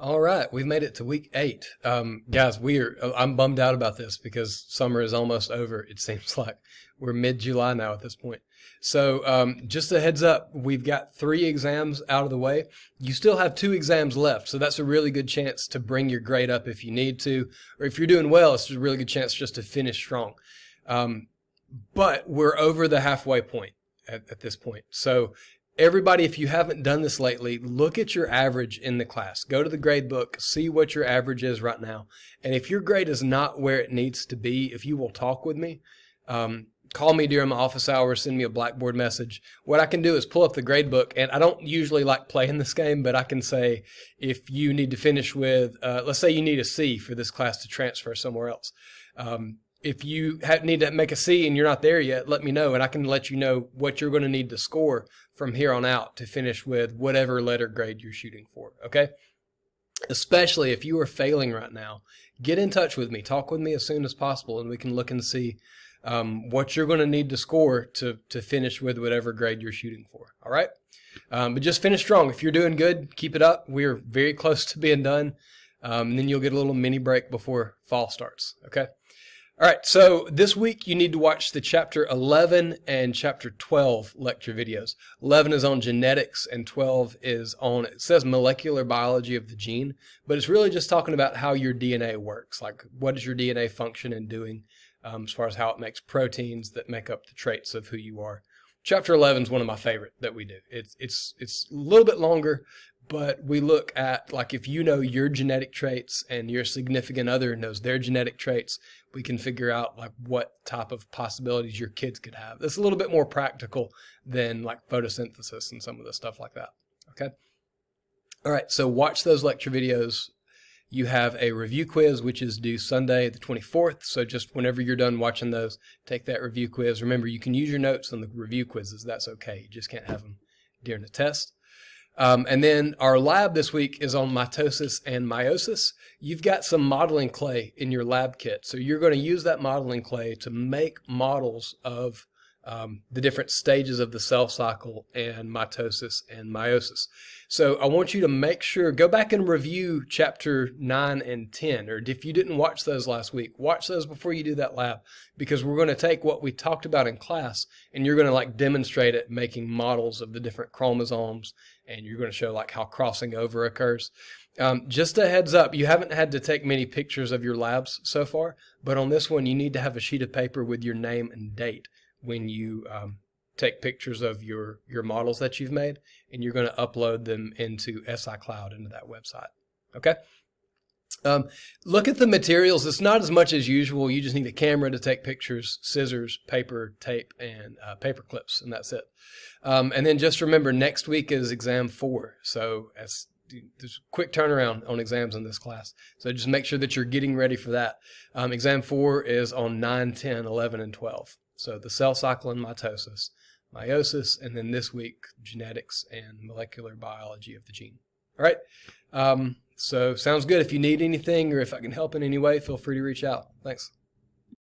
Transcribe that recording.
All right, we've made it to week 8. Guys, I'm bummed out about this because summer is almost over. It seems like we're mid-July now at this point. So just a heads up, we've got 3 exams out of the way. You still have 2 exams left, so that's a really good chance to bring your grade up if you need to, or if you're doing well, it's a really good chance just to finish strong. But we're over the halfway point at this point. So everybody, if you haven't done this lately, look at your average in the class. Go to the grade book, see what your average is right now. And if your grade is not where it needs to be, if you will talk with me, call me during my office hours, send me a Blackboard message. What I can do is pull up the grade book, and I don't usually like playing this game, but I can say if you need to finish with, let's say you need a C for this class to transfer somewhere else. If you need to make a C and you're not there yet, let me know, and I can let you know what you're going to need to score from here on out to finish with whatever letter grade you're shooting for, okay? Especially if you are failing right now, get in touch with me. Talk with me as soon as possible, and we can look and see what you're going to need to score to finish with whatever grade you're shooting for, all right? But just finish strong. If you're doing good, keep it up. We're very close to being done, and then you'll get a little mini break before fall starts, okay? All right, so this week you need to watch the chapter 11 and chapter 12 lecture videos. 11 is on genetics and 12 is on, it says molecular biology of the gene, but it's really just talking about how your DNA works, like what is your DNA function and doing as far as how it makes proteins that make up the traits of who you are. Chapter 11 is one of my favorite that we do. It's a little bit longer, but we look at, like, if you know your genetic traits and your significant other knows their genetic traits, we can figure out like what type of possibilities your kids could have. It's a little bit more practical than like photosynthesis and some of the stuff like that, okay? All right, so watch those lecture videos. You have a review quiz, which is due Sunday the 24th, so just whenever you're done watching those, take that review quiz. Remember, you can use your notes on the review quizzes. That's okay. You just can't have them during the test. And then our lab this week is on mitosis and meiosis. You've got some modeling clay in your lab kit. So you're going to use that modeling clay to make models of the different stages of the cell cycle and mitosis and meiosis. So I want you to make sure, go back and review chapter 9 and 10, or if you didn't watch those last week, watch those before you do that lab, because we're going to take what we talked about in class and you're going to like demonstrate it making models of the different chromosomes, and you're going to show like how crossing over occurs. Just a heads up, you haven't had to take many pictures of your labs so far, but on this one you need to have a sheet of paper with your name and date when you take pictures of your models that you've made, and you're going to upload them into SI Cloud, into that website, okay? Look at the materials. It's not as much as usual. You just need a camera to take pictures, scissors, paper, tape, and paper clips, and that's it. And then just remember, next week is exam 4, so there's a quick turnaround on exams in this class. So just make sure that you're getting ready for that. Exam 4 is on 9, 10, 11, and 12. So the cell cycle and mitosis, meiosis, and then this week, genetics and molecular biology of the gene. All right. So sounds good. If you need anything or if I can help in any way, feel free to reach out. Thanks.